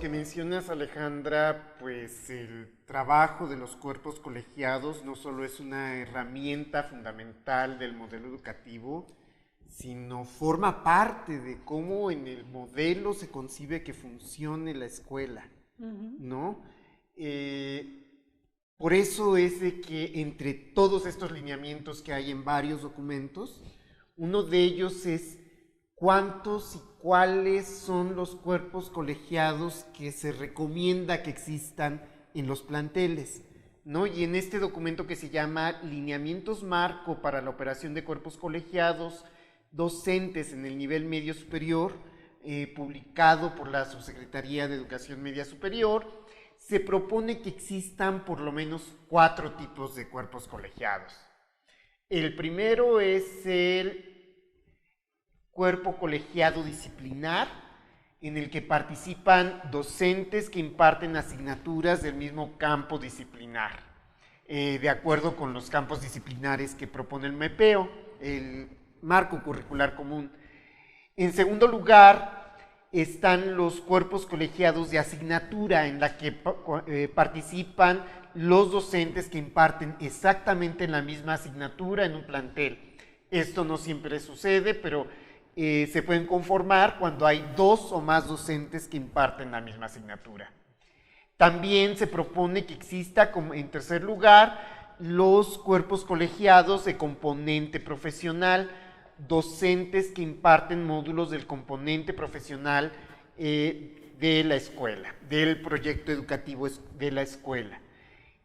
que mencionas, Alejandra, pues el trabajo de los cuerpos colegiados no solo es una herramienta fundamental del modelo educativo, sino forma parte de cómo en el modelo se concibe que funcione la escuela, ¿no? Por eso es de que entre todos estos lineamientos que hay en varios documentos, uno de ellos es cuántos y cuáles son los cuerpos colegiados que se recomienda que existan en los planteles, ¿no? Y en este documento que se llama Lineamientos Marco para la operación de cuerpos colegiados docentes en el nivel medio superior, publicado por la Subsecretaría de Educación Media Superior, se propone que existan por lo menos 4 tipos de cuerpos colegiados. El primero es el cuerpo colegiado disciplinar, en el que participan docentes que imparten asignaturas del mismo campo disciplinar, de acuerdo con los campos disciplinares que propone el MEPEO, el Marco Curricular Común. En segundo lugar, están los cuerpos colegiados de asignatura, en la que participan los docentes que imparten exactamente la misma asignatura en un plantel. Esto no siempre sucede, pero se pueden conformar cuando hay 2 o más docentes que imparten la misma asignatura. También se propone que exista, como en tercer lugar, los cuerpos colegiados de componente profesional, docentes que imparten módulos del componente profesional de la escuela, del proyecto educativo de la escuela.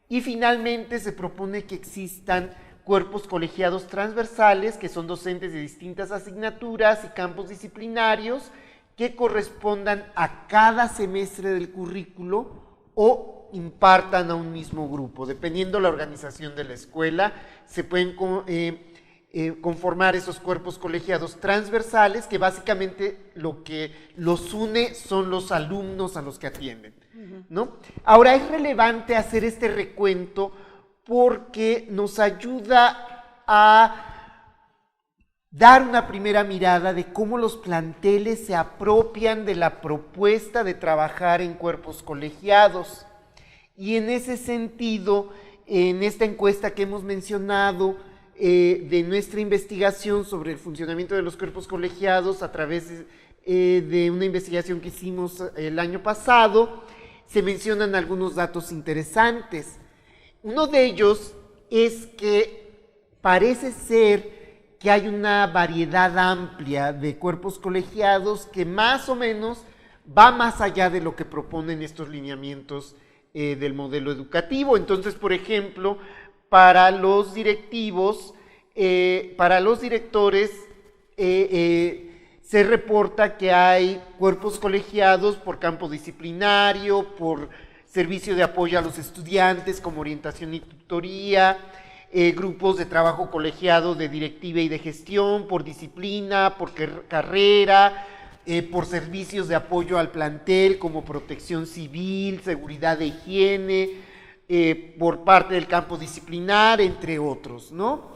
Y finalmente se propone que existan cuerpos colegiados transversales, que son docentes de distintas asignaturas y campos disciplinarios que correspondan a cada semestre del currículo o impartan a un mismo grupo. Dependiendo de la organización de la escuela, se pueden conformar esos cuerpos colegiados transversales, que básicamente lo que los une son los alumnos a los que atienden, ¿no? Ahora, es relevante hacer este recuento porque nos ayuda a dar una primera mirada de cómo los planteles se apropian de la propuesta de trabajar en cuerpos colegiados. Y en ese sentido, en esta encuesta que hemos mencionado, de nuestra investigación sobre el funcionamiento de los cuerpos colegiados a través de una investigación que hicimos el año pasado, se mencionan algunos datos interesantes. Uno de ellos es que parece ser que hay una variedad amplia de cuerpos colegiados que más o menos va más allá de lo que proponen estos lineamientos del modelo educativo. Entonces, por ejemplo, para los directivos, para los directores, se reporta que hay cuerpos colegiados por campo disciplinario, por servicio de apoyo a los estudiantes como orientación y tutoría, grupos de trabajo colegiado de directiva y de gestión, por disciplina, por carrera, por servicios de apoyo al plantel como protección civil, seguridad e higiene, por parte del campo disciplinar, entre otros, ¿no?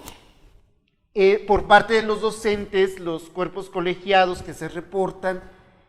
Por parte de los docentes, los cuerpos colegiados que se reportan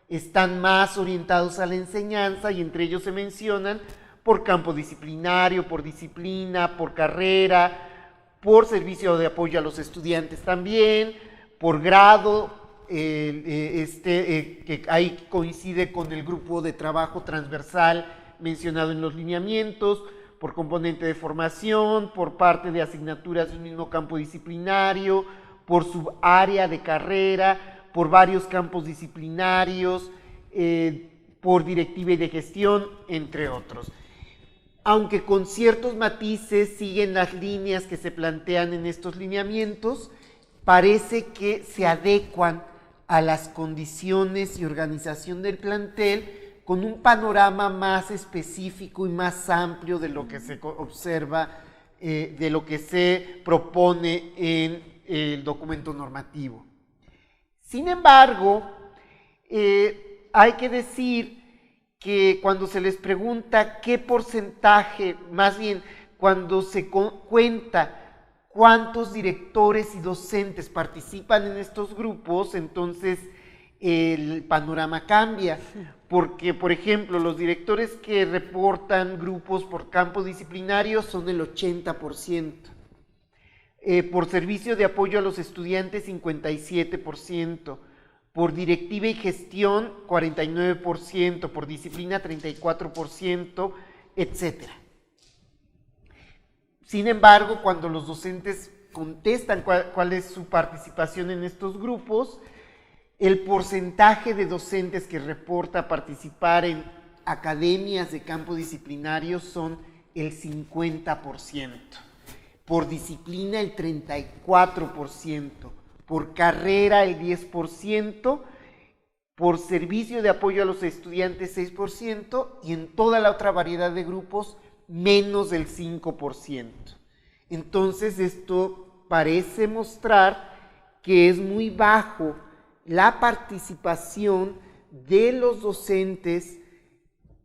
están más orientados a la enseñanza, y entre ellos se mencionan por campo disciplinario, por disciplina, por carrera, por servicio de apoyo a los estudiantes también, por grado, que ahí coincide con el grupo de trabajo transversal mencionado en los lineamientos, por componente de formación, por parte de asignaturas del mismo campo disciplinario, por subárea de carrera, por varios campos disciplinarios, por directiva y de gestión, entre otros. Aunque con ciertos matices siguen las líneas que se plantean en estos lineamientos, parece que se adecuan a las condiciones y organización del plantel con un panorama más específico y más amplio de lo que se observa, de lo que se propone en el documento normativo. Sin embargo, hay que decir que cuando se les pregunta qué porcentaje, más bien cuando se cuenta cuántos directores y docentes participan en estos grupos, entonces el panorama cambia, porque, por ejemplo, los directores que reportan grupos por campo disciplinario son el 80%. Por servicio de apoyo a los estudiantes, 57%. Por directiva y gestión, 49%. Por disciplina, 34%, etc. Sin embargo, cuando los docentes contestan cuál es su participación en estos grupos, el porcentaje de docentes que reporta participar en academias de campo disciplinario son el 50%, por disciplina el 34%, por carrera el 10%, por servicio de apoyo a los estudiantes 6% y en toda la otra variedad de grupos menos del 5%. Entonces esto parece mostrar que es muy bajo la participación de los docentes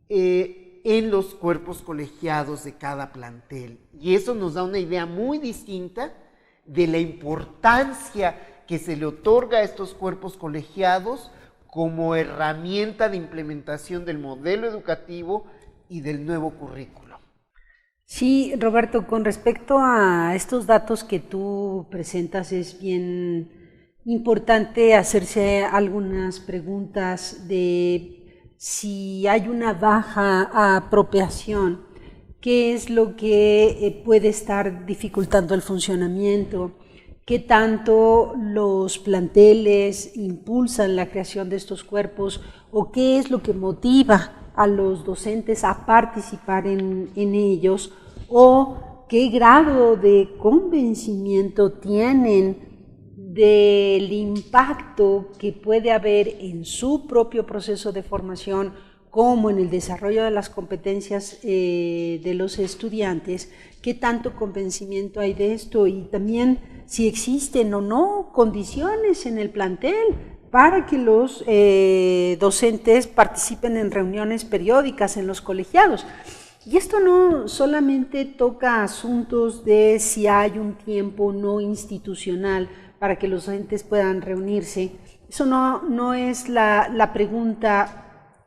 en los cuerpos colegiados de cada plantel. Y eso nos da una idea muy distinta de la importancia que se le otorga a estos cuerpos colegiados como herramienta de implementación del modelo educativo y del nuevo currículo. Sí, Roberto, con respecto a estos datos que tú presentas, es bien importante hacerse algunas preguntas de si hay una baja apropiación, qué es lo que puede estar dificultando el funcionamiento, qué tanto los planteles impulsan la creación de estos cuerpos o qué es lo que motiva a los docentes a participar en ellos, o qué grado de convencimiento tienen del impacto que puede haber en su propio proceso de formación, como en el desarrollo de las competencias de los estudiantes, qué tanto convencimiento hay de esto y también si existen o no condiciones en el plantel para que los docentes participen en reuniones periódicas en los colegiados. Y esto no solamente toca asuntos de si hay un tiempo no institucional para que los docentes puedan reunirse. Eso no es la pregunta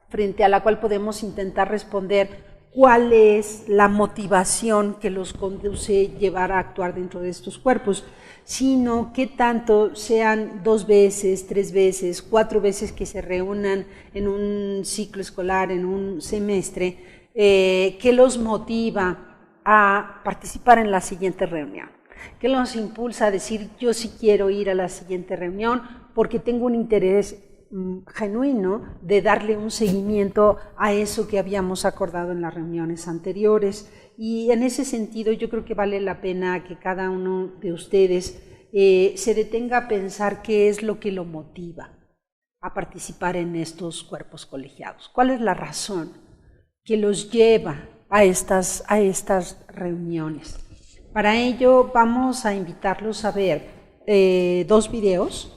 frente a la cual podemos intentar responder cuál es la motivación que los conduce a llevar a actuar dentro de estos cuerpos, sino qué tanto sean 2 veces, 3 veces, 4 veces que se reúnan en un ciclo escolar, en un semestre, que los motiva a participar en la siguiente reunión, que los impulsa a decir yo sí quiero ir a la siguiente reunión porque tengo un interés genuino de darle un seguimiento a eso que habíamos acordado en las reuniones anteriores. Y en ese sentido yo creo que vale la pena que cada uno de ustedes se detenga a pensar qué es lo que lo motiva a participar en estos cuerpos colegiados. ¿Cuál es la razón que los lleva a estas reuniones? Para ello vamos a invitarlos a ver 2 videos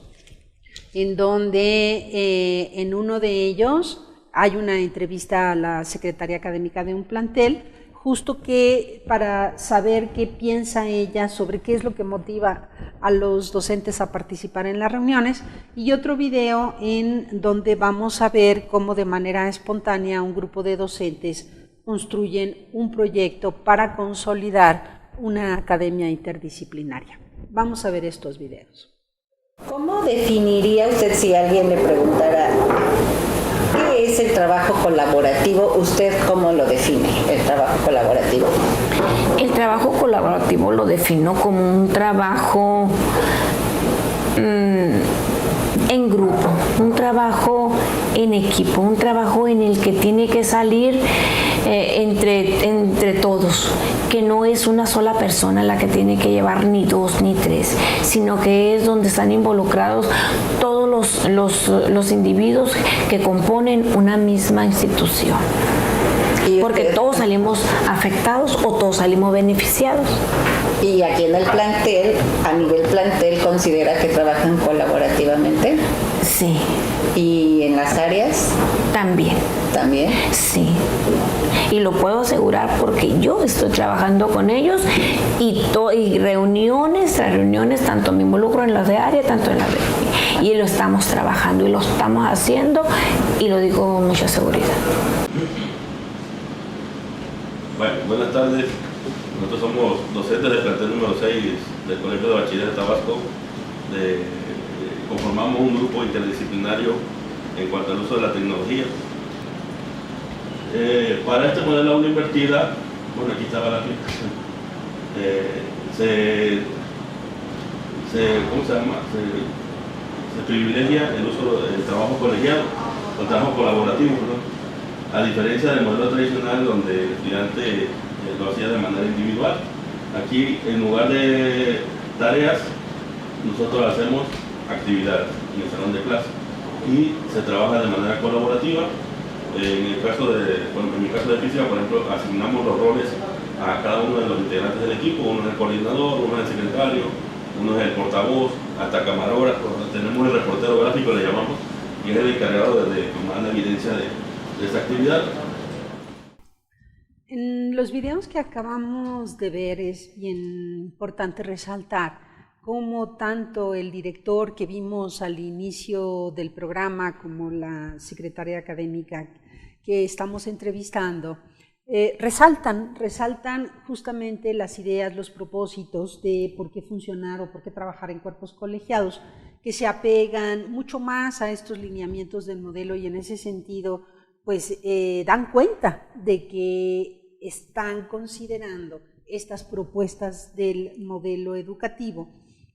en donde en uno de ellos hay una entrevista a la secretaria académica de un plantel, justo que para saber qué piensa ella sobre qué es lo que motiva a los docentes a participar en las reuniones, y otro video en donde vamos a ver cómo de manera espontánea un grupo de docentes construyen un proyecto para consolidar una academia interdisciplinaria. Vamos a ver estos videos. ¿Cómo definiría usted, si alguien le preguntara qué es el trabajo colaborativo, usted cómo lo define, el trabajo colaborativo? El trabajo colaborativo lo defino como un trabajo en grupo, un trabajo en equipo, un trabajo en el que tiene que salir entre todos, que no es una sola persona la que tiene que llevar ni 2 ni 3, sino que es donde están involucrados todos los individuos que componen una misma institución. Porque todos salimos afectados o todos salimos beneficiados. Y aquí en el plantel, a nivel plantel, ¿considera que trabajan colaborativamente? Sí. ¿Y en las áreas? También. ¿También? Sí. y lo puedo asegurar porque yo estoy trabajando con ellos y reuniones tras reuniones, tanto me involucro en las de área, tanto en las de... Y lo estamos trabajando y lo estamos haciendo y lo digo con mucha seguridad. Bueno, buenas tardes. Nosotros somos docentes del plantel número 6 del Colegio de Bachilleres de Tabasco. Conformamos un grupo interdisciplinario en cuanto al uso de la tecnología. Para este modelo de aula invertida, bueno, aquí estaba la aplicación, ¿cómo se llama? Se privilegia el uso del trabajo colegiado, el trabajo colaborativo, ¿no? A diferencia del modelo tradicional donde el estudiante lo hacía de manera individual. Aquí, en lugar de tareas, nosotros hacemos actividades en el salón de clase y se trabaja de manera colaborativa. En mi caso de física, por ejemplo, asignamos los roles a cada uno de los integrantes del equipo. Uno es el coordinador, uno es el secretario, uno es el portavoz, hasta camarógrafo. Tenemos el reportero gráfico, le llamamos, y es el encargado de tomar la evidencia de esta actividad. En los videos que acabamos de ver es bien importante resaltar cómo tanto el director que vimos al inicio del programa como la secretaria académica que estamos entrevistando resaltan justamente las ideas, los propósitos de por qué funcionar o por qué trabajar en cuerpos colegiados, que se apegan mucho más a estos lineamientos del modelo y en ese sentido pues dan cuenta de que están considerando estas propuestas del modelo educativo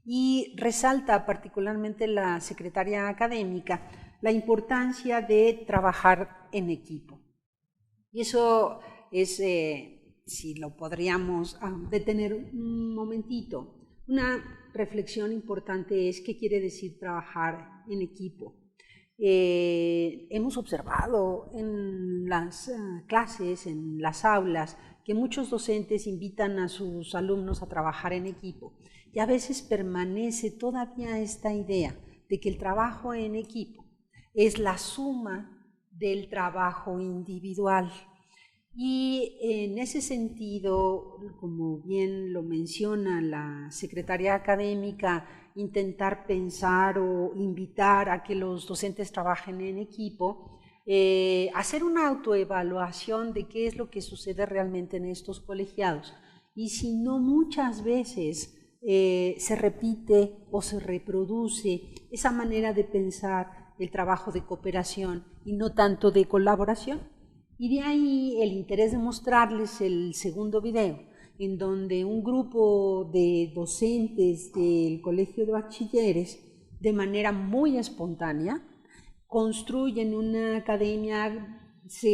y resalta particularmente la secretaria académica la importancia de trabajar en equipo. Y eso es, si lo podríamos detener un momentito, una reflexión importante es qué quiere decir trabajar en equipo. Hemos observado en las clases, en las aulas, que muchos docentes invitan a sus alumnos a trabajar en equipo y a veces permanece todavía esta idea de que el trabajo en equipo es la suma del trabajo individual. Y en ese sentido, como bien lo menciona la secretaria académica, intentar pensar o invitar a que los docentes trabajen en equipo, hacer una autoevaluación de qué es lo que sucede realmente en estos colegiados y si no muchas veces se repite o se reproduce esa manera de pensar el trabajo de cooperación y no tanto de colaboración. Y de ahí el interés de mostrarles el segundo video, en donde un grupo de docentes del Colegio de Bachilleres, de manera muy espontánea, construyen una academia, se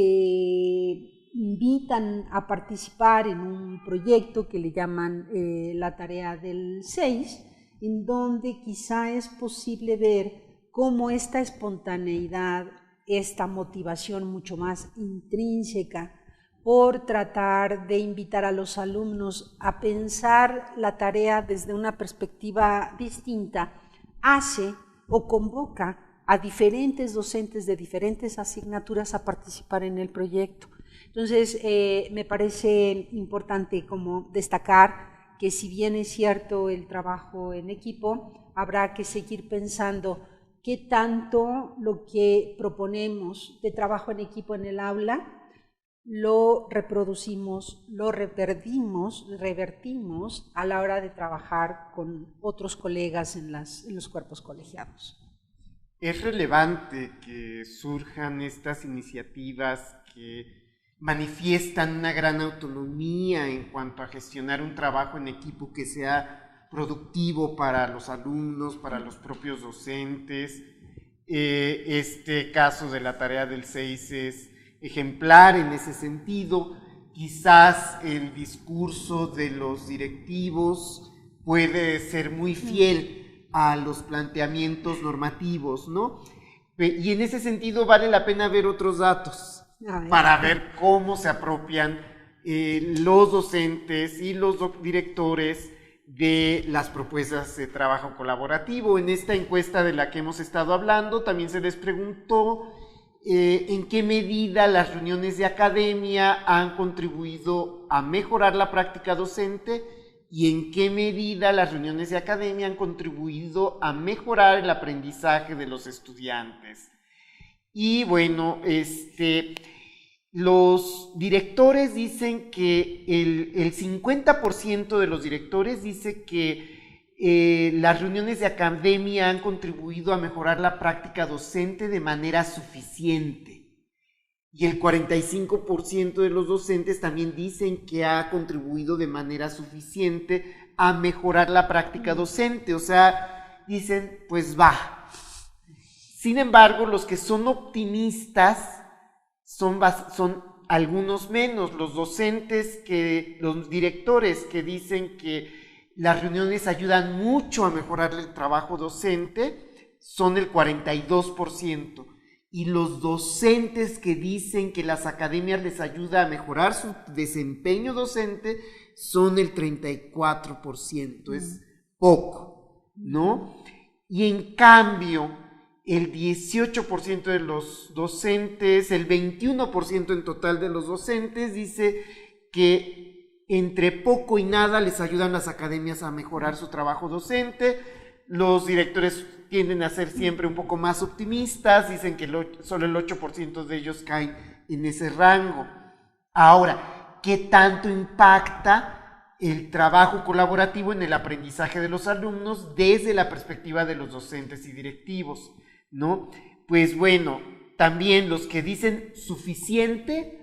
invitan a participar en un proyecto que le llaman la tarea del 6, en donde quizá es posible ver cómo esta espontaneidad, esta motivación mucho más intrínseca por tratar de invitar a los alumnos a pensar la tarea desde una perspectiva distinta, hace o convoca a diferentes docentes de diferentes asignaturas a participar en el proyecto. Entonces, me parece importante como destacar que si bien es cierto el trabajo en equipo, habrá que seguir pensando qué tanto lo que proponemos de trabajo en equipo en el aula lo reproducimos, lo revertimos a la hora de trabajar con otros colegas en los cuerpos colegiados. Es relevante que surjan estas iniciativas que manifiestan una gran autonomía en cuanto a gestionar un trabajo en equipo que sea productivo para los alumnos, para los propios docentes. Este caso de la tarea del 6 es ejemplar en ese sentido. Quizás el discurso de los directivos puede ser muy fiel a los planteamientos normativos, ¿no? Y en ese sentido vale la pena ver otros datos para ver cómo se apropian los docentes y los directores de las propuestas de trabajo colaborativo. En esta encuesta de la que hemos estado hablando también se les preguntó en qué medida las reuniones de academia han contribuido a mejorar la práctica docente y en qué medida las reuniones de academia han contribuido a mejorar el aprendizaje de los estudiantes. Y bueno, los directores dicen que el 50% de los directores dice que las reuniones de academia han contribuido a mejorar la práctica docente de manera suficiente. Y el 45% de los docentes también dicen que ha contribuido de manera suficiente a mejorar la práctica docente. O sea, dicen, pues va. Sin embargo, los que son optimistas son algunos menos. Los docentes, los directores que dicen que las reuniones ayudan mucho a mejorar el trabajo docente son el 42%. Y los docentes que dicen que las academias les ayuda a mejorar su desempeño docente son el 34%. Es poco, ¿no? Y en cambio, el 18% de los docentes, el 21% en total de los docentes dice que entre poco y nada les ayudan las academias a mejorar su trabajo docente. Los directores tienden a ser siempre un poco más optimistas, dicen que solo el 8% de ellos caen en ese rango. Ahora, ¿qué tanto impacta el trabajo colaborativo en el aprendizaje de los alumnos desde la perspectiva de los docentes y directivos, ¿no? Pues bueno, también los que dicen suficiente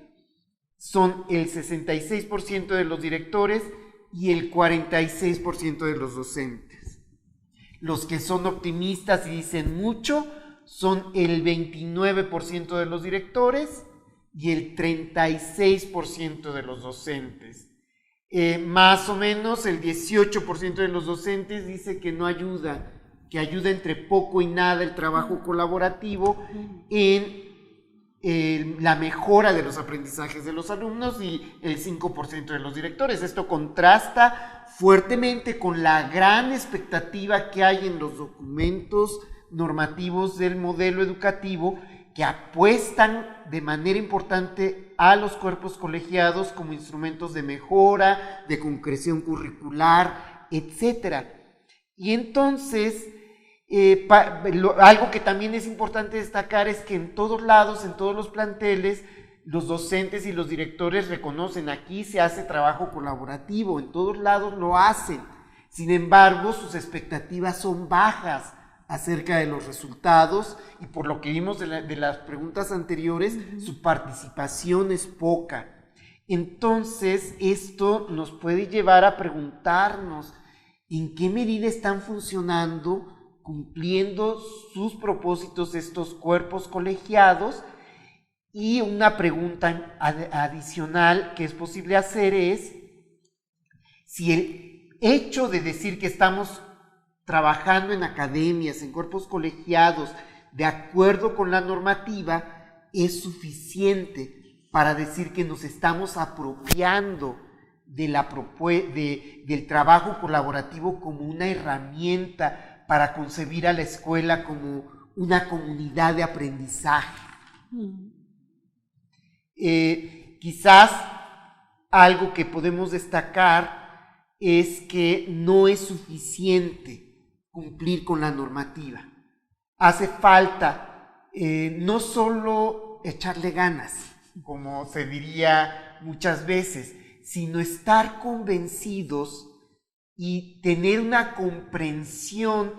son el 66% de los directores y el 46% de los docentes. Los que son optimistas y dicen mucho son el 29% de los directores y el 36% de los docentes. Más o menos el 18% de los docentes dice que no ayuda, que ayuda entre poco y nada el trabajo colaborativo en la mejora de los aprendizajes de los alumnos, y el 5% de los directores. Esto contrasta fuertemente con la gran expectativa que hay en los documentos normativos del modelo educativo, que apuestan de manera importante a los cuerpos colegiados como instrumentos de mejora, de concreción curricular, etc. Y entonces, algo que también es importante destacar es que en todos lados, en todos los planteles, los docentes y los directores reconocen, aquí se hace trabajo colaborativo, en todos lados lo hacen. Sin embargo, sus expectativas son bajas acerca de los resultados, y por lo que vimos de las preguntas anteriores, su participación es poca. Entonces, esto nos puede llevar a preguntarnos en qué medida están funcionando, cumpliendo sus propósitos estos cuerpos colegiados. Y una pregunta adicional que es posible hacer es si el hecho de decir que estamos trabajando en academias, en cuerpos colegiados, de acuerdo con la normativa, es suficiente para decir que nos estamos apropiando del trabajo colaborativo como una herramienta para concebir a la escuela como una comunidad de aprendizaje. Quizás algo que podemos destacar es que no es suficiente cumplir con la normativa. Hace falta no solo echarle ganas, como se diría muchas veces, sino estar convencidos y tener una comprensión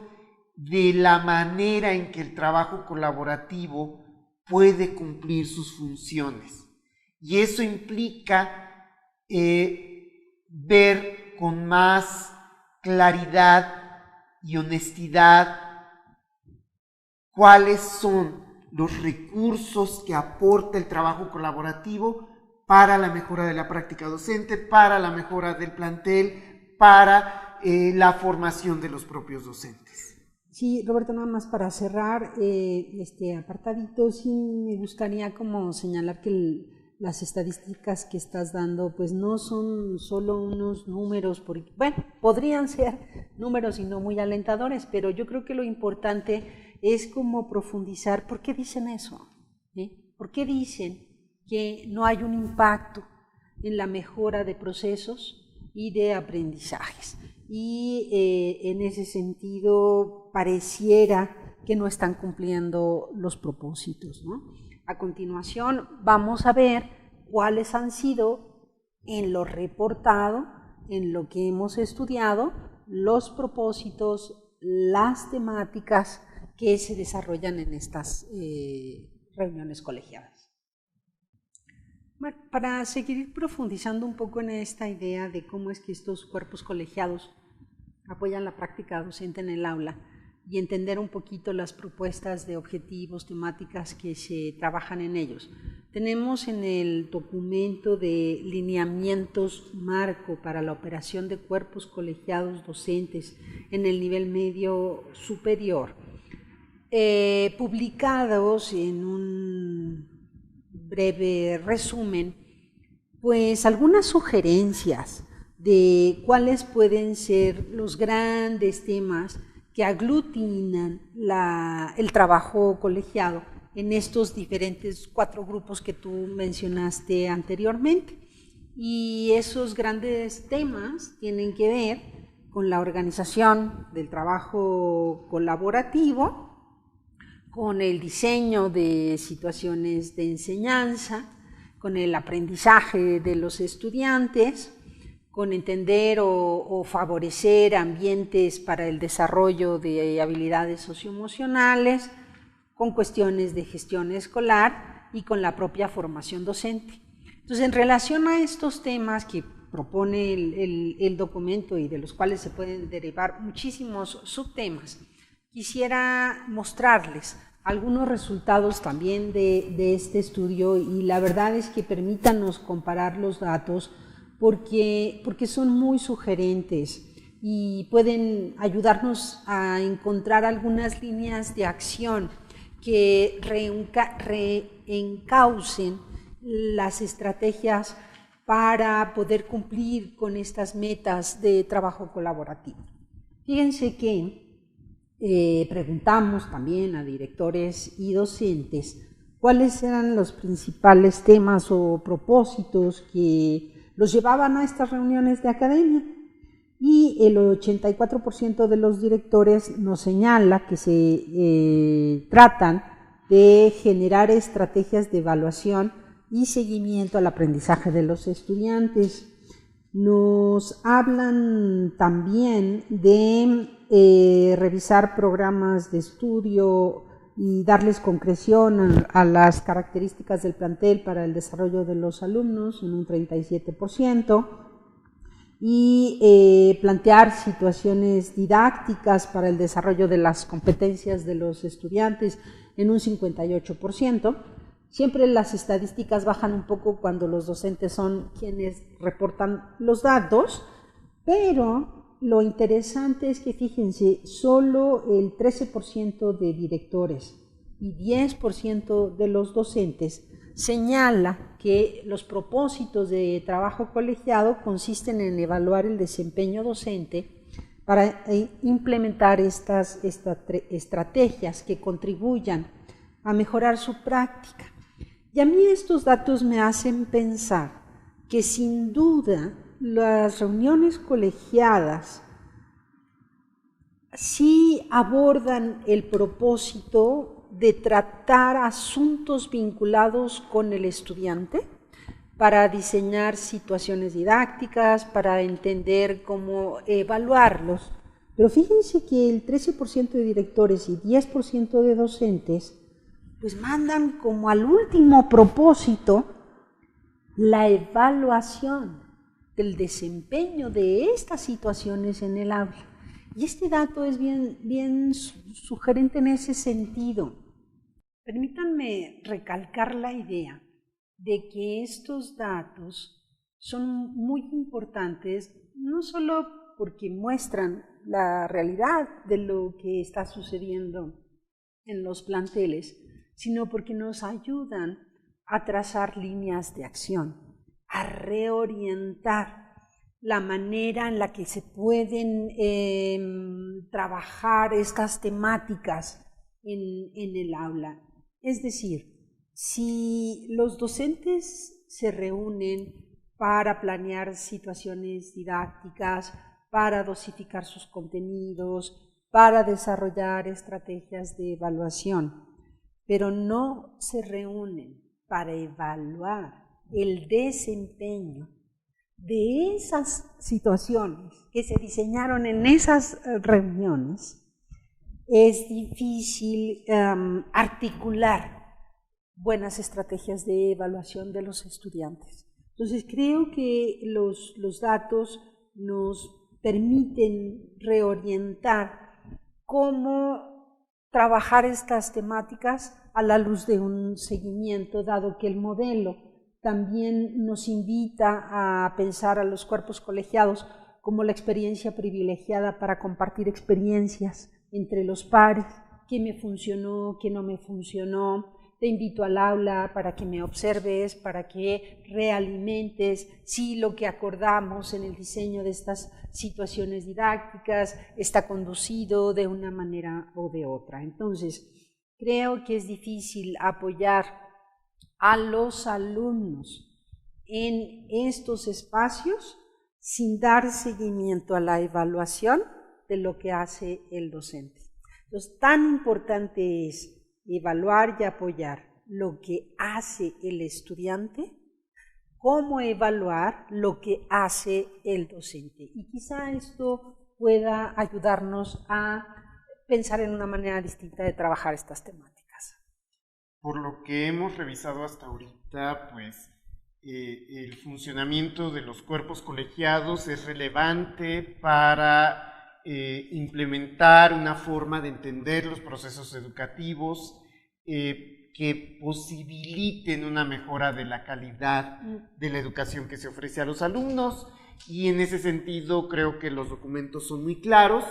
de la manera en que el trabajo colaborativo puede cumplir sus funciones. Y eso implica ver con más claridad y honestidad cuáles son los recursos que aporta el trabajo colaborativo para la mejora de la práctica docente, para la mejora del plantel, para la formación de los propios docentes. Sí, Roberto, nada más para cerrar este apartadito, sí me gustaría como señalar que las estadísticas que estás dando pues no son solo unos números, porque, bueno, podrían ser números y no muy alentadores, pero yo creo que lo importante es como profundizar por qué dicen eso, ¿sí? ¿Por qué dicen que no hay un impacto en la mejora de procesos y de aprendizajes? Y en ese sentido pareciera que no están cumpliendo los propósitos, ¿no? A continuación vamos a ver cuáles han sido, en lo reportado, en lo que hemos estudiado, los propósitos, las temáticas que se desarrollan en estas reuniones colegiadas. Bueno, para seguir profundizando un poco en esta idea de cómo es que estos cuerpos colegiados apoyan la práctica docente en el aula y entender un poquito las propuestas de objetivos, temáticas que se trabajan en ellos, tenemos en el documento de lineamientos marco para la operación de cuerpos colegiados docentes en el nivel medio superior, publicados en un breve resumen, pues algunas sugerencias de cuáles pueden ser los grandes temas que aglutinan el trabajo colegiado en estos diferentes 4 grupos que tú mencionaste anteriormente. Y esos grandes temas tienen que ver con la organización del trabajo colaborativo, con el diseño de situaciones de enseñanza, con el aprendizaje de los estudiantes, con entender o favorecer ambientes para el desarrollo de habilidades socioemocionales, con cuestiones de gestión escolar y con la propia formación docente. Entonces, en relación a estos temas que propone el documento y de los cuales se pueden derivar muchísimos subtemas, quisiera mostrarles algunos resultados también de este estudio, y la verdad es que permítanos comparar los datos porque son muy sugerentes y pueden ayudarnos a encontrar algunas líneas de acción que reencaucen las estrategias para poder cumplir con estas metas de trabajo colaborativo. Fíjense que preguntamos también a directores y docentes cuáles eran los principales temas o propósitos que los llevaban a estas reuniones de academia, y el 84% de los directores nos señala que se tratan de generar estrategias de evaluación y seguimiento al aprendizaje de los estudiantes. Nos hablan también de revisar programas de estudio y darles concreción a las características del plantel para el desarrollo de los alumnos en un 37%, y plantear situaciones didácticas para el desarrollo de las competencias de los estudiantes en un 58%. Siempre las estadísticas bajan un poco cuando los docentes son quienes reportan los datos, pero lo interesante es que, fíjense, solo el 13% de directores y 10% de los docentes señala que los propósitos de trabajo colegiado consisten en evaluar el desempeño docente para implementar estas estrategias que contribuyan a mejorar su práctica. Y a mí estos datos me hacen pensar que sin duda las reuniones colegiadas sí abordan el propósito de tratar asuntos vinculados con el estudiante para diseñar situaciones didácticas, para entender cómo evaluarlos. Pero fíjense que el 13% de directores y 10% de docentes pues mandan como al último propósito la evaluación del desempeño de estas situaciones en el aula. Y este dato es bien sugerente en ese sentido. Permítanme recalcar la idea de que estos datos son muy importantes, no solo porque muestran la realidad de lo que está sucediendo en los planteles, sino porque nos ayudan a trazar líneas de acción, a reorientar la manera en la que se pueden trabajar estas temáticas en el aula. Es decir, Si los docentes se reúnen para planear situaciones didácticas, para dosificar sus contenidos, para desarrollar estrategias de evaluación, pero no se reúnen para evaluar el desempeño de esas situaciones que se diseñaron en esas reuniones, es difícil articular buenas estrategias de evaluación de los estudiantes. Entonces creo que los datos nos permiten reorientar cómo trabajar estas temáticas a la luz de un seguimiento, dado que el modelo también nos invita a pensar a los cuerpos colegiados como la experiencia privilegiada para compartir experiencias entre los pares, qué me funcionó, qué no me funcionó. Te invito al aula para que me observes, para que realimentes si lo que acordamos en el diseño de estas situaciones didácticas está conducido de una manera o de otra. Entonces, creo que es difícil apoyar a los alumnos en estos espacios sin dar seguimiento a la evaluación de lo que hace el docente. Entonces, tan importante es evaluar y apoyar lo que hace el estudiante, como evaluar lo que hace el docente. Y quizá esto pueda ayudarnos a pensar en una manera distinta de trabajar estas temáticas. Por lo que hemos revisado hasta ahorita, pues el funcionamiento de los cuerpos colegiados es relevante para implementar una forma de entender los procesos educativos que posibiliten una mejora de la calidad de la educación que se ofrece a los alumnos, y en ese sentido creo que los documentos son muy claros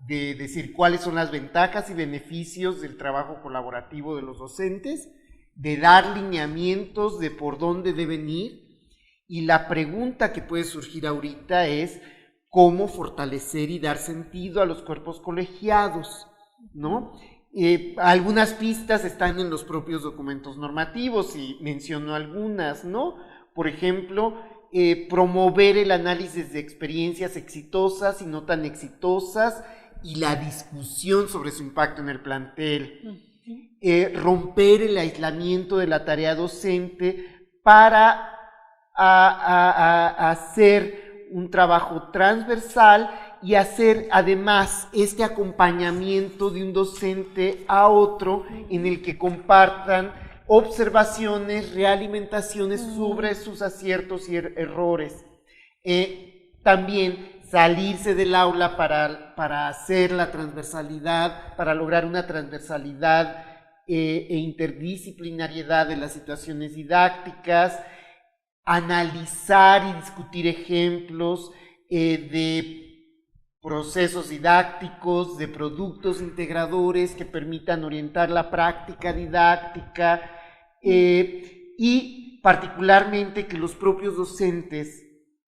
de decir cuáles son las ventajas y beneficios del trabajo colaborativo de los docentes, de dar lineamientos de por dónde deben ir, y la pregunta que puede surgir ahorita es cómo fortalecer y dar sentido a los cuerpos colegiados, ¿no? Algunas pistas están en los propios documentos normativos y menciono algunas, ¿no? Por ejemplo, promover el análisis de experiencias exitosas y no tan exitosas y la discusión sobre su impacto en el plantel. Romper el aislamiento de la tarea docente para hacer un trabajo transversal y hacer además este acompañamiento de un docente a otro en el que compartan observaciones, realimentaciones sobre sus aciertos y errores. También salirse del aula para hacer la transversalidad, para lograr una transversalidad e interdisciplinariedad de las situaciones didácticas, analizar y discutir ejemplos de procesos didácticos, de productos integradores que permitan orientar la práctica didáctica y particularmente que los propios docentes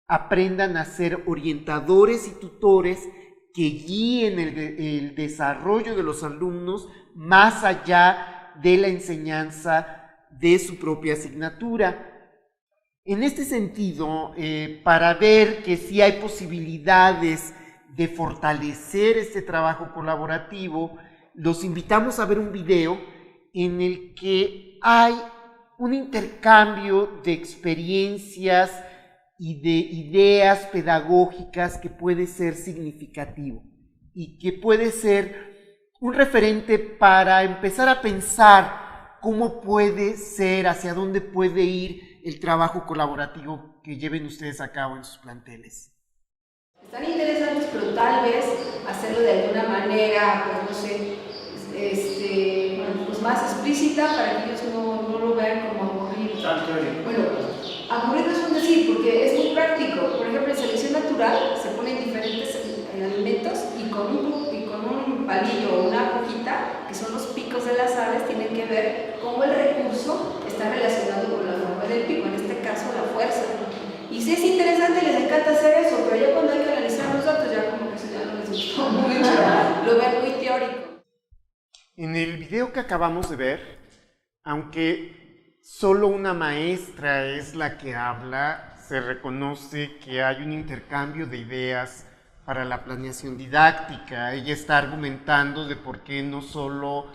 aprendan a ser orientadores y tutores que guíen el desarrollo de los alumnos más allá de la enseñanza de su propia asignatura. En este sentido, para ver que sí hay posibilidades de fortalecer este trabajo colaborativo, los invitamos a ver un video en el que hay un intercambio de experiencias y de ideas pedagógicas que puede ser significativo y que puede ser un referente para empezar a pensar cómo puede ser, hacia dónde puede ir el trabajo colaborativo que lleven ustedes a cabo en sus planteles. Están interesantes, pero tal vez hacerlo de alguna manera, pues no sé, pues más explícita para que ellos no lo vean como aburrido. Bueno, aburrido es un decir, porque es muy práctico. Por ejemplo, en selección natural se ponen diferentes alimentos y con un palillo o una hojita, que son los picos de las aves, tienen que ver cómo el recurso está relacionado con la forma del pico, en este caso la fuerza. Y sí es interesante, les encanta hacer eso, pero ya cuando hay que analizar los datos, ya como que eso ya no les gustó mucho, lo ven muy teórico. En el video que acabamos de ver, aunque solo una maestra es la que habla, se reconoce que hay un intercambio de ideas para la planeación didáctica. Ella está argumentando de por qué no solo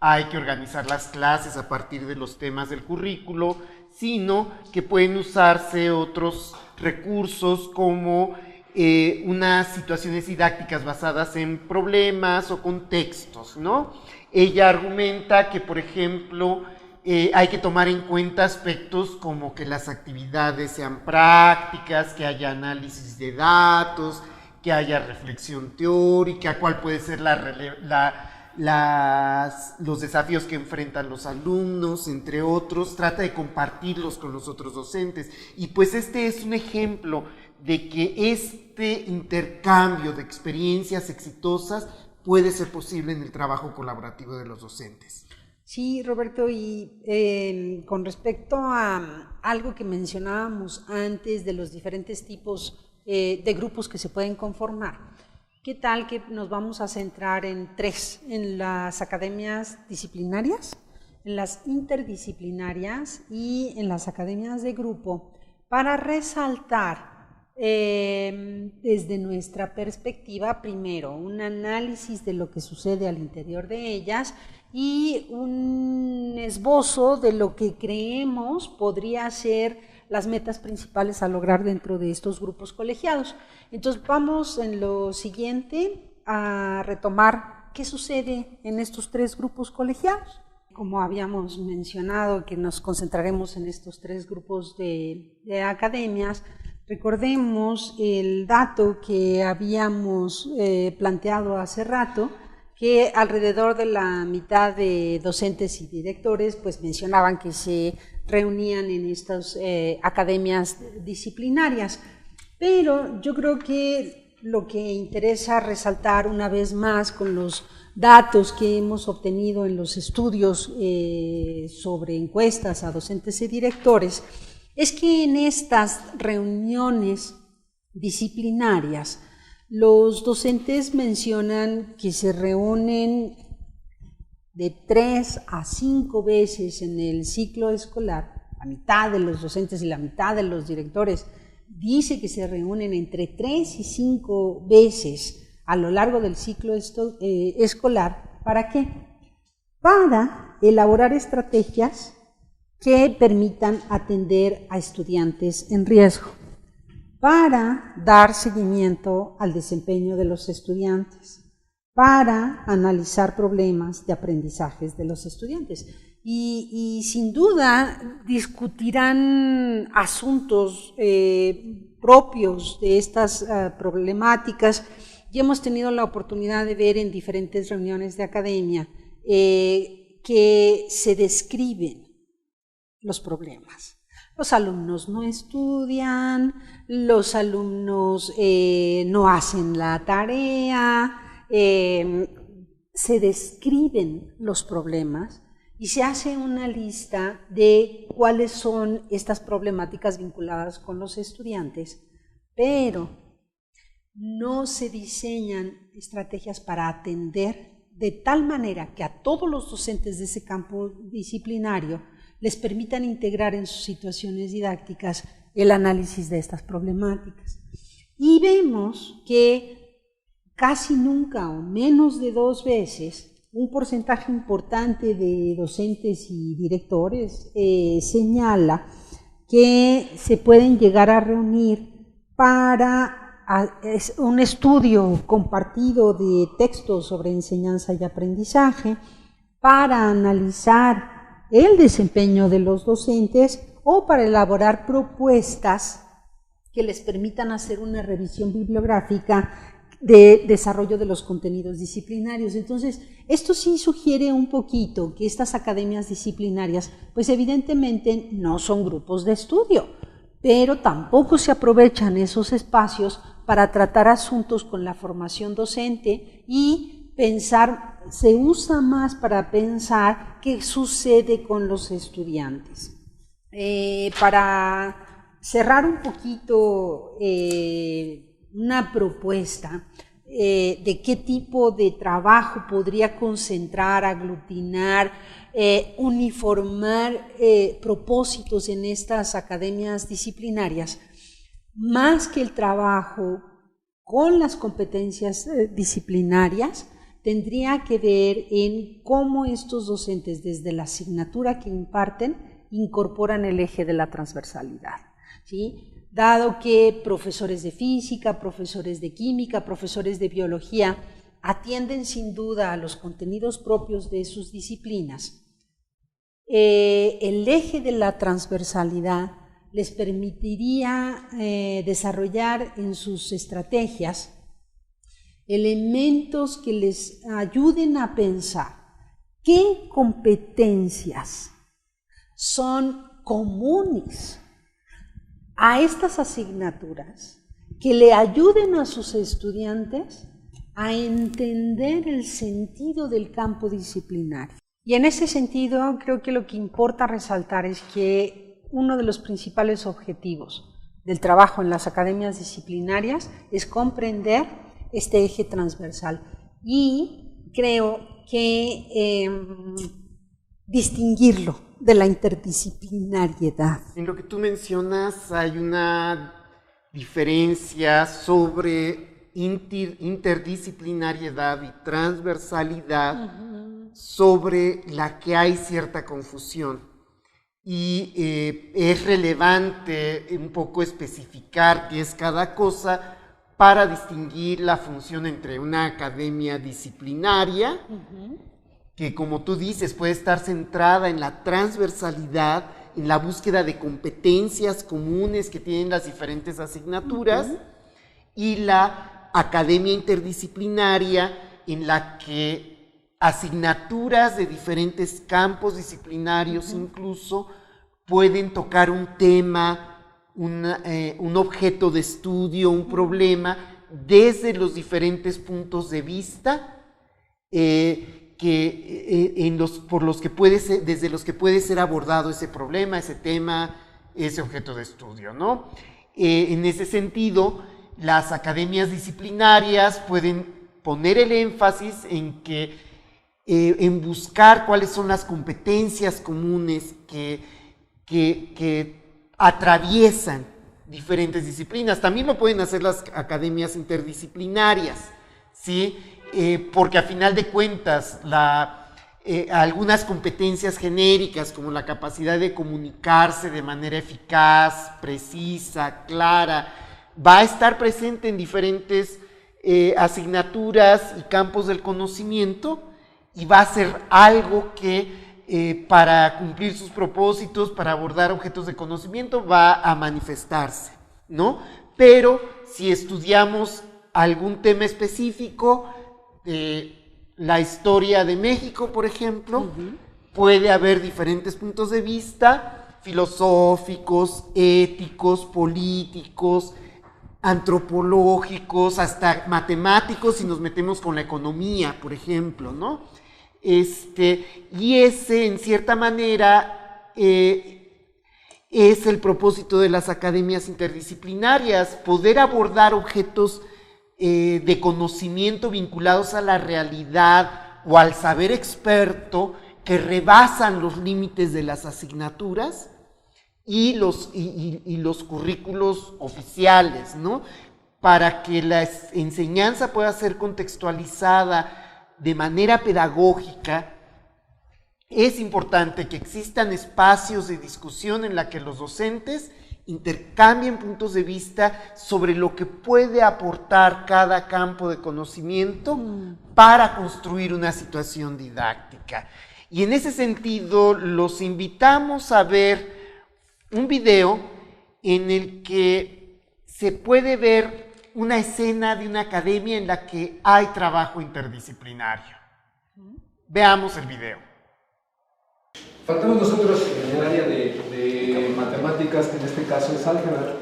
hay que organizar las clases a partir de los temas del currículo, sino que pueden usarse otros recursos como unas situaciones didácticas basadas en problemas o contextos, ¿no? Ella argumenta que, por ejemplo, hay que tomar en cuenta aspectos como que las actividades sean prácticas, que haya análisis de datos, que haya reflexión teórica, cuál puede ser los desafíos que enfrentan los alumnos, entre otros. Trata de compartirlos con los otros docentes. Y pues este es un ejemplo de que este intercambio de experiencias exitosas puede ser posible en el trabajo colaborativo de los docentes. Sí, Roberto, y con respecto a algo que mencionábamos antes de los diferentes tipos de grupos que se pueden conformar, ¿qué tal que nos vamos a centrar en 3, en las academias disciplinarias, en las interdisciplinarias y en las academias de grupo, para resaltar desde nuestra perspectiva, primero, un análisis de lo que sucede al interior de ellas y un esbozo de lo que creemos podría ser las metas principales a lograr dentro de estos grupos colegiados. Entonces vamos en lo siguiente a retomar qué sucede en estos 3 grupos colegiados. Como habíamos mencionado, que nos concentraremos en estos 3 grupos de academias, recordemos el dato que habíamos planteado hace rato, que alrededor de la mitad de docentes y directores pues mencionaban que se reunían en estas academias disciplinarias. Pero yo creo que lo que interesa resaltar una vez más con los datos que hemos obtenido en los estudios sobre encuestas a docentes y directores es que en estas reuniones disciplinarias los docentes mencionan que se reúnen de 3 a 5 veces en el ciclo escolar. La mitad de los docentes y la mitad de los directores dice que se reúnen entre 3 y 5 veces a lo largo del ciclo escolar. ¿Para qué? Para elaborar estrategias que permitan atender a estudiantes en riesgo, para dar seguimiento al desempeño de los estudiantes, para analizar problemas de aprendizajes de los estudiantes. Y sin duda discutirán asuntos propios de estas problemáticas, y hemos tenido la oportunidad de ver en diferentes reuniones de academia que se describen los problemas. Los alumnos no estudian, los alumnos no hacen la tarea, se describen los problemas y se hace una lista de cuáles son estas problemáticas vinculadas con los estudiantes, pero no se diseñan estrategias para atender de tal manera que a todos los docentes de ese campo disciplinario les permitan integrar en sus situaciones didácticas el análisis de estas problemáticas. Y vemos que casi nunca o menos de 2 veces un porcentaje importante de docentes y directores señala que se pueden llegar a reunir para un estudio compartido de textos sobre enseñanza y aprendizaje, para analizar el desempeño de los docentes o para elaborar propuestas que les permitan hacer una revisión bibliográfica de desarrollo de los contenidos disciplinarios. Entonces, esto sí sugiere un poquito que estas academias disciplinarias, pues evidentemente no son grupos de estudio, pero tampoco se aprovechan esos espacios para tratar asuntos con la formación docente y pensar, se usa más para pensar qué sucede con los estudiantes. Para cerrar un poquito una propuesta, de qué tipo de trabajo podría concentrar, aglutinar, uniformar propósitos en estas academias disciplinarias, más que el trabajo con las competencias disciplinarias, tendría que ver en cómo estos docentes, desde la asignatura que imparten, incorporan el eje de la transversalidad, ¿sí? Dado que profesores de física, profesores de química, profesores de biología atienden sin duda a los contenidos propios de sus disciplinas, el eje de la transversalidad les permitiría desarrollar en sus estrategias elementos que les ayuden a pensar qué competencias son comunes a estas asignaturas, que le ayuden a sus estudiantes a entender el sentido del campo disciplinario. Y en ese sentido, creo que lo que importa resaltar es que uno de los principales objetivos del trabajo en las academias disciplinarias es comprender este eje transversal y creo que distinguirlo de la interdisciplinariedad. En lo que tú mencionas hay una diferencia sobre interdisciplinariedad y transversalidad sobre la que hay cierta confusión. Y es relevante un poco especificar qué es cada cosa para distinguir la función entre una academia disciplinaria, que como tú dices puede estar centrada en la transversalidad, en la búsqueda de competencias comunes que tienen las diferentes asignaturas, y la academia interdisciplinaria, en la que asignaturas de diferentes campos disciplinarios incluso pueden tocar un tema, un objeto de estudio, un problema, desde los diferentes puntos de vista desde los que puede ser abordado ese problema, ese tema, ese objeto de estudio, ¿no? En ese sentido, las academias disciplinarias pueden poner el énfasis en buscar cuáles son las competencias comunes que atraviesan diferentes disciplinas. También lo pueden hacer las academias interdisciplinarias, ¿sí? Porque a final de cuentas algunas competencias genéricas como la capacidad de comunicarse de manera eficaz, precisa, clara, va a estar presente en diferentes asignaturas y campos del conocimiento, y va a ser algo que para cumplir sus propósitos, para abordar objetos de conocimiento, va a manifestarse, ¿no? Pero si estudiamos algún tema específico, la historia de México, por ejemplo, puede haber diferentes puntos de vista, filosóficos, éticos, políticos, antropológicos, hasta matemáticos, si nos metemos con la economía, por ejemplo, ¿no? Y ese, en cierta manera, es el propósito de las academias interdisciplinarias, poder abordar objetos de conocimiento vinculados a la realidad o al saber experto que rebasan los límites de las asignaturas y los currículos oficiales, ¿no? Para que la enseñanza pueda ser contextualizada de manera pedagógica, es importante que existan espacios de discusión en la que los docentes intercambien puntos de vista sobre lo que puede aportar cada campo de conocimiento para construir una situación didáctica. Y en ese sentido, los invitamos a ver un video en el que se puede ver una escena de una academia en la que hay trabajo interdisciplinario. Veamos el video. Faltamos nosotros en el área de matemáticas, que en este caso es álgebra.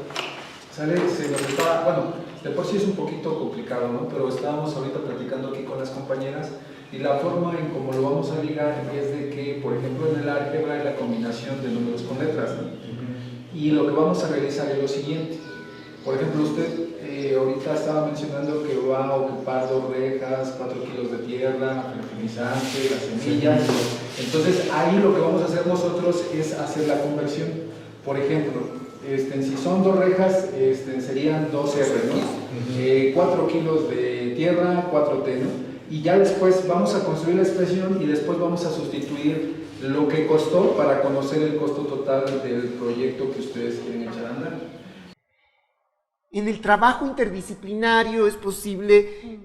¿Sale? Se nos está, bueno, de por sí es un poquito complicado, ¿no? Pero estábamos ahorita platicando aquí con las compañeras y la forma en cómo lo vamos a ligar es de que, por ejemplo, en el álgebra hay la combinación de números con letras, ¿no? Y lo que vamos a realizar es lo siguiente. Por ejemplo, usted ahorita estaba mencionando que va a ocupar 2 rejas, 4 kilos de tierra, fertilizante, las semillas. Entonces ahí lo que vamos a hacer nosotros es hacer la conversión. Por ejemplo, si son 2 rejas, serían 2 R, ¿no? 4 kilos de tierra, 4 T, ¿no? Y ya después vamos a construir la expresión y después vamos a sustituir lo que costó para conocer el costo total del proyecto que ustedes quieren echar a andar. En el trabajo interdisciplinario es posible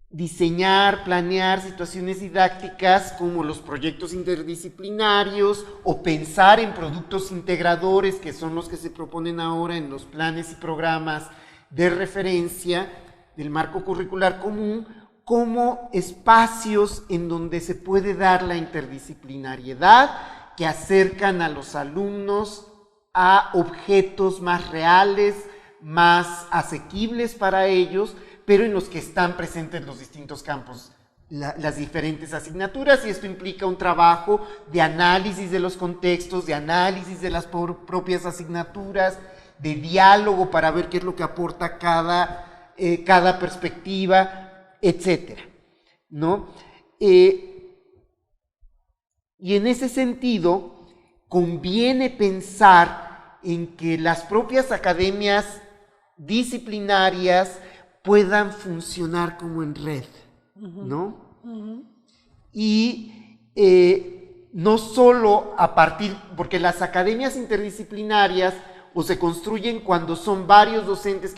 diseñar, planear situaciones didácticas como los proyectos interdisciplinarios o pensar en productos integradores, que son los que se proponen ahora en los planes y programas de referencia del marco curricular común, como espacios en donde se puede dar la interdisciplinariedad que acercan a los alumnos a objetos más reales, más asequibles para ellos, pero en los que están presentes los distintos campos, las diferentes asignaturas, y esto implica un trabajo de análisis de los contextos, de análisis de las propias asignaturas, de diálogo para ver qué es lo que aporta cada perspectiva, etcétera, ¿no? Y en ese sentido, conviene pensar en que las propias academias disciplinarias puedan funcionar como en red, ¿no? Y no solo a partir, porque las academias interdisciplinarias o se construyen cuando son varios docentes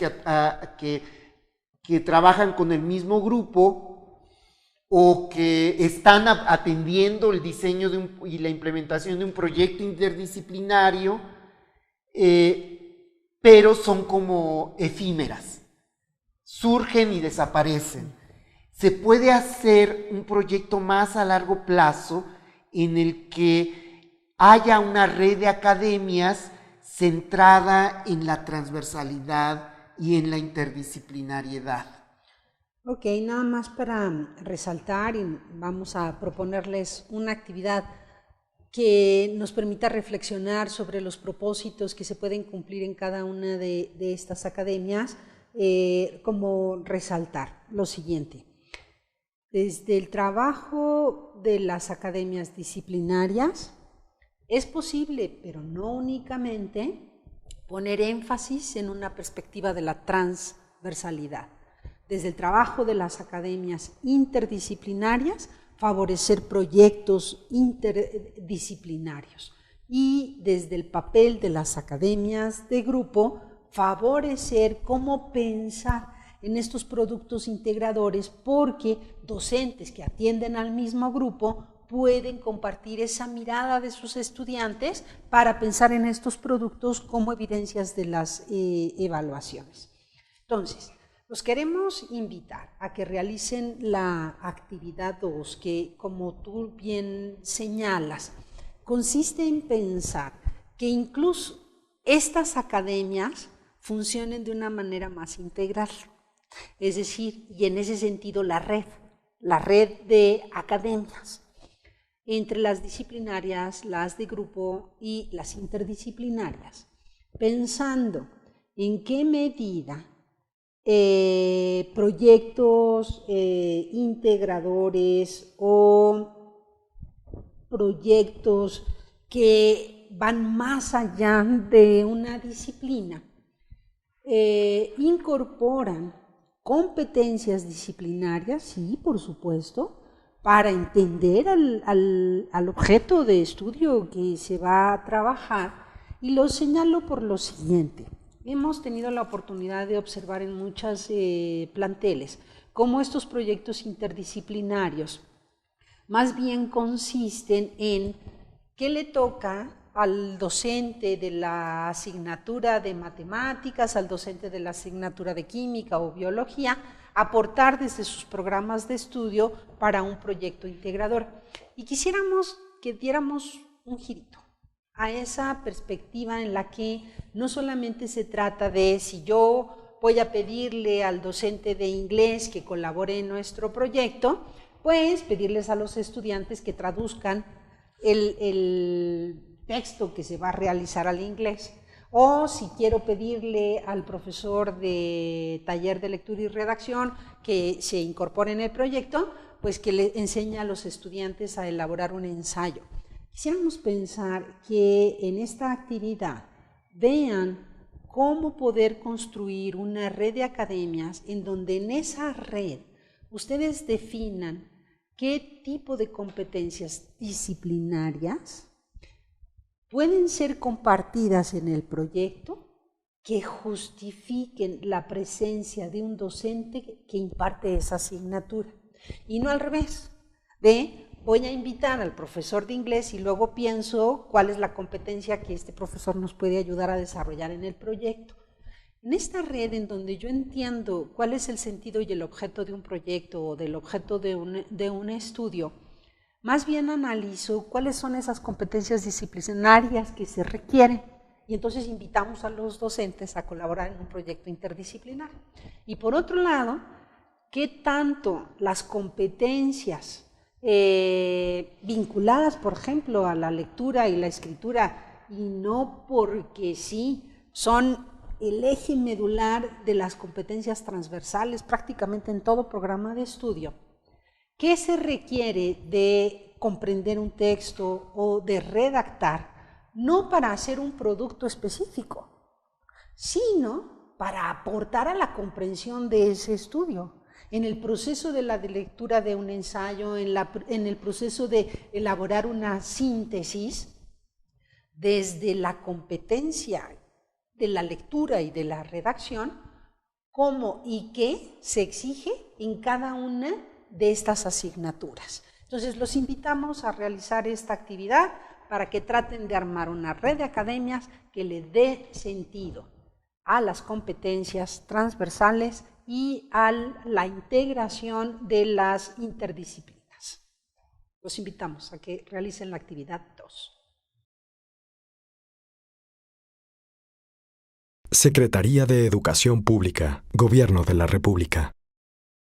que trabajan con el mismo grupo o que están atendiendo el diseño y la implementación de un proyecto interdisciplinario, pero son como efímeras, surgen y desaparecen. Se puede hacer un proyecto más a largo plazo en el que haya una red de academias centrada en la transversalidad y en la interdisciplinariedad. Ok, nada más para resaltar, y vamos a proponerles una actividad que nos permita reflexionar sobre los propósitos que se pueden cumplir en cada una de estas academias, como resaltar lo siguiente. Desde el trabajo de las academias disciplinarias, es posible, pero no únicamente, poner énfasis en una perspectiva de la transversalidad. Desde el trabajo de las academias interdisciplinarias, favorecer proyectos interdisciplinarios. Y desde el papel de las academias de grupo, favorecer cómo pensar en estos productos integradores, porque docentes que atienden al mismo grupo pueden compartir esa mirada de sus estudiantes para pensar en estos productos como evidencias de las evaluaciones. Entonces, los queremos invitar a que realicen la actividad 2, que, como tú bien señalas, consiste en pensar que incluso estas academias funcionen de una manera más integral. Es decir, y en ese sentido la red de academias entre las disciplinarias, las de grupo y las interdisciplinarias, pensando en qué medida proyectos integradores o proyectos que van más allá de una disciplina incorporan competencias disciplinarias, sí, por supuesto, para entender al objeto de estudio que se va a trabajar, y lo señalo por lo siguiente. Hemos tenido la oportunidad de observar en muchos planteles cómo estos proyectos interdisciplinarios más bien consisten en qué le toca al docente de la asignatura de matemáticas, al docente de la asignatura de química o biología, aportar desde sus programas de estudio para un proyecto integrador. Y quisiéramos que diéramos un girito a esa perspectiva en la que no solamente se trata de si yo voy a pedirle al docente de inglés que colabore en nuestro proyecto, pues pedirles a los estudiantes que traduzcan el texto que se va a realizar al inglés, O si quiero pedirle al profesor de taller de lectura y redacción que se incorpore en el proyecto, pues que le enseñe a los estudiantes a elaborar un ensayo. Quisiéramos pensar que en esta actividad vean cómo poder construir una red de academias en donde en esa red ustedes definan qué tipo de competencias disciplinarias pueden ser compartidas en el proyecto que justifiquen la presencia de un docente que imparte esa asignatura. Y no al revés, voy a invitar al profesor de inglés y luego pienso cuál es la competencia que este profesor nos puede ayudar a desarrollar en el proyecto. En esta red en donde yo entiendo cuál es el sentido y el objeto de un proyecto o del objeto de un estudio, más bien analizo cuáles son esas competencias disciplinarias que se requieren y entonces invitamos a los docentes a colaborar en un proyecto interdisciplinar. Y por otro lado, ¿qué tanto las competencias vinculadas, por ejemplo, a la lectura y la escritura, y no porque sí, son el eje medular de las competencias transversales prácticamente en todo programa de estudio? ¿Qué se requiere de comprender un texto o de redactar? No para hacer un producto específico, sino para aportar a la comprensión de ese estudio. En el proceso de la lectura de un ensayo, en el proceso de elaborar una síntesis, desde la competencia de la lectura y de la redacción, cómo y qué se exige en cada una de estas asignaturas. Entonces, los invitamos a realizar esta actividad para que traten de armar una red de academias que le dé sentido a las competencias transversales y a la integración de las interdisciplinas. Los invitamos a que realicen la actividad 2. Secretaría de Educación Pública, Gobierno de la República.